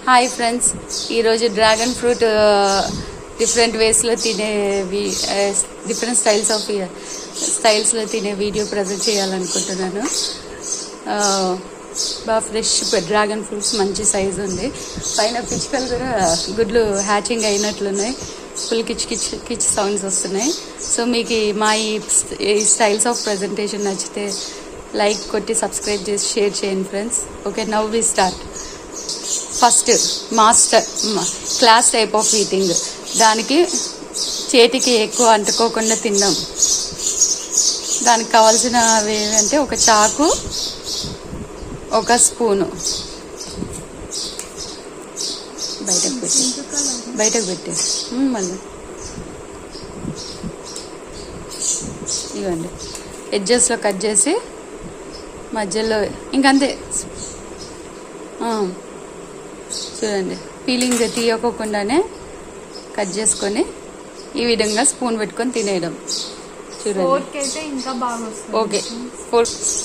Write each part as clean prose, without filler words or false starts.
Hi friends, ఈరోజు dragon fruit different వేస్లో తినేవి, డిఫరెంట్ స్టైల్స్లో తినే వీడియో ప్రజెంట్ చేయాలనుకుంటున్నాను. బాగా ఫ్రెష్ డ్రాగన్ ఫ్రూట్స్ మంచి సైజు ఉంది. పైన పిచ్చుకలు కూడా గుడ్లు హ్యాచింగ్ అయినట్లున్నాయి. ఫుల్ కిచ్ సౌండ్స్ వస్తున్నాయి. సో మీకు మా ఈ స్టైల్స్ ఆఫ్ ప్రజెంటేషన్ నచ్చితే లైక్ కొట్టి సబ్స్క్రైబ్ చేసి షేర్ చేయండి friends. Okay, now we start. First master class type of eating. దానికి చేతికి ఎక్కువ అంటుకోకుండా తిందాం. దానికి కావాల్సినవి ఏంటంటే ఒక చాకు, ఒక స్పూను. బయటకు పెట్టి మళ్ళీ ఇవ్వండి. ఎడ్జెస్లో కట్ చేసి మధ్యలో ఇంకంతే. చూడండి, పీలింగ్ తీయకోకుండానే కట్ చేసుకొని ఈ విధంగా స్పూన్ పెట్టుకొని తినేయడం. చూడండి, ఓకే.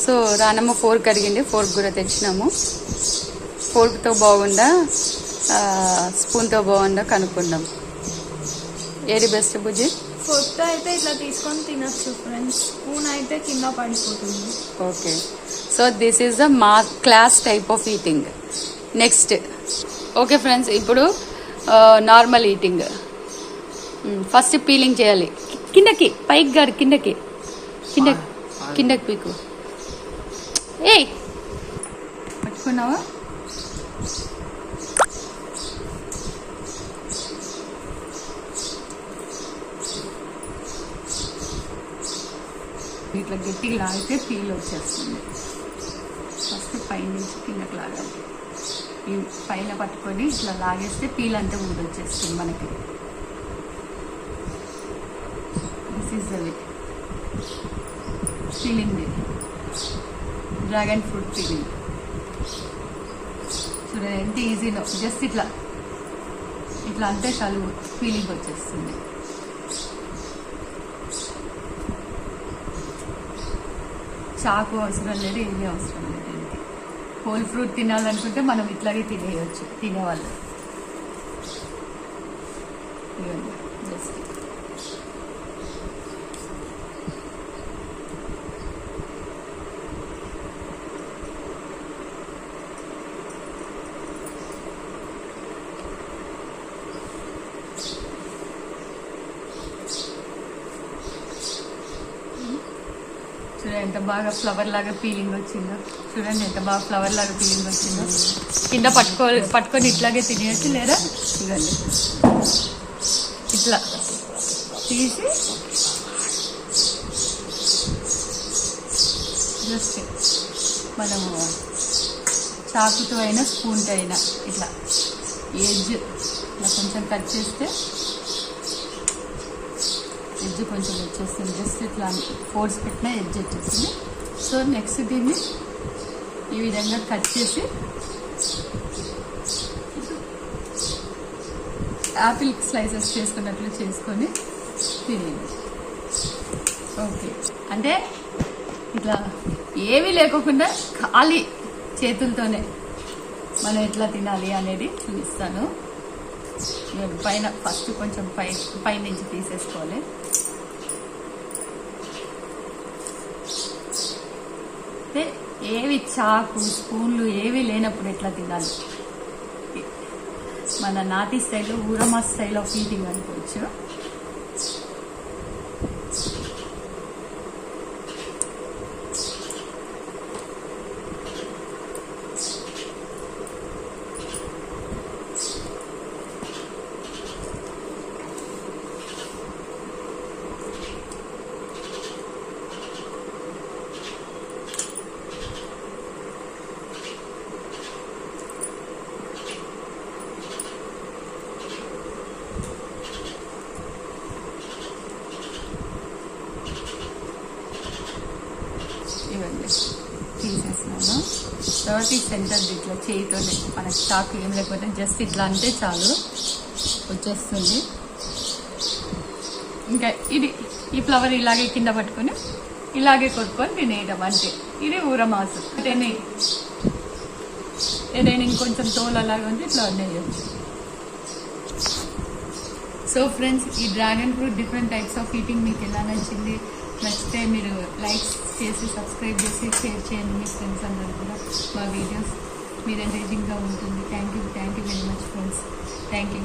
సో రానమ్మ ఫోర్క్ అడిగింది, ఫోర్క్ కూడా తెచ్చినాము. ఫోర్క్తో బాగుందా స్పూన్తో బాగుందా కనుక్కుందాం. ఏది బెస్ట్ బుజ్జి? ఫోర్క్ అయితే ఇట్లా తీసుకొని తినచ్చు ఫ్రెండ్స్, స్పూన్ అయితే కింద పడిపోతుంది. Okay, so this is the class type of eating. Next, okay friends, ఇప్పుడు నార్మల్ ఈటింగ్. ఫస్ట్ పీలింగ్ చేయాలి. కిందకి పైకి గారు, కిందకి పీకు. ఏయ్ పట్టుకున్నావా? ఇట్లా గట్టిగా లాగితే పీల్ వచ్చేస్తుంది. ఫస్ట్ పైనుంచి కిందకి లాగాలి. ఈ పైన పట్టుకొని ఇట్లా లాగేస్తే పీల్ అంతా ఊడొచ్చేస్తుంది మనకి. This is the way peeling, dragon fruit peeling. చూడండి ఎంత ఈజీనో. జస్ట్ ఇట్లా అంటే చాలు పీలింగ్ వచ్చేస్తుంది. చాకు అవసరం లేదు, ఏమీ అవసరం లేదు. హోల్ ఫ్రూట్ తినాలనుకుంటే మనం ఇట్లాగే తినేయచ్చు తినేవాళ్ళు. జస్ట్ చూడండి ఎంత బాగా ఫ్లవర్ లాగా పీలింగ్ వచ్చిందో. చూడండి ఎంత బాగా ఫ్లవర్ లాగా పీలింగ్ వచ్చిందో. కింద పట్టుకొని ఇట్లాగే తినేయచ్చు, లేదా చూడండి ఇట్లా తీసి జస్ట్ మనము చాకుతో అయినా స్పూన్తో అయినా ఇట్లా ఎడ్జ్ ఇలా కొంచెం కట్ చేస్తే ఎడ్జ్ కొంచెం వచ్చేస్తుంది. జస్ట్ ఇట్లా ఫోర్స్ పెట్టినా ఎడ్జ్ వచ్చేస్తుంది. సో నెక్స్ట్ దీన్ని ఈ విధంగా కట్ చేసి యాపిల్ స్లైసెస్ చేసుకున్నట్లు చేసుకొని తినేది. ఓకే, అంటే ఇట్లా ఏమీ లేకోకుండా ఖాళీ చేతులతోనే మనం ఎట్లా తినాలి అనేది చూపిస్తాను. పైన ఫస్ట్ కొంచెం పైనుంచి తీసేసుకోవాలి. అంటే ఏవి చాకు స్పూన్లు ఏవి లేనప్పుడు ఎట్లా తినాలి, మన నాటి స్టైల్లో ఊరమా స్టైల్ ఆఫ్ ఈటింగ్ అనుకోవచ్చు. ఇవ్వండి, తీసేసినాను. తర్వాత ఈ సెంటర్ ఇట్లా చేయితోనే, మనకి చాకు ఏం లేకపోతే జస్ట్ ఇట్లా అంటే చాలు వచ్చేస్తుంది. ఇంకా ఈ ఫ్లవర్ ఇలాగే కింద పట్టుకొని ఇలాగే కొట్టుకొని తినేయడం అంతే. ఇది ఊరమాసు. ఏదైనా ఇంకొంచెం తోలు అలాగా ఉంటే ఇట్లా వేయచ్చు. సో ఫ్రెండ్స్, ఈ dragon fruit different types of eating మీకు ఎలా నచ్చితే మీరు లైక్స్ చేసి సబ్స్క్రైబ్ చేసి షేర్ చేయండి మీ ఫ్రెండ్స్ అందరూ కూడా. మా వీడియోస్ మీరు ఎంకరేజింగ్గా ఉంటుంది. Thank you very much friends. Thank you.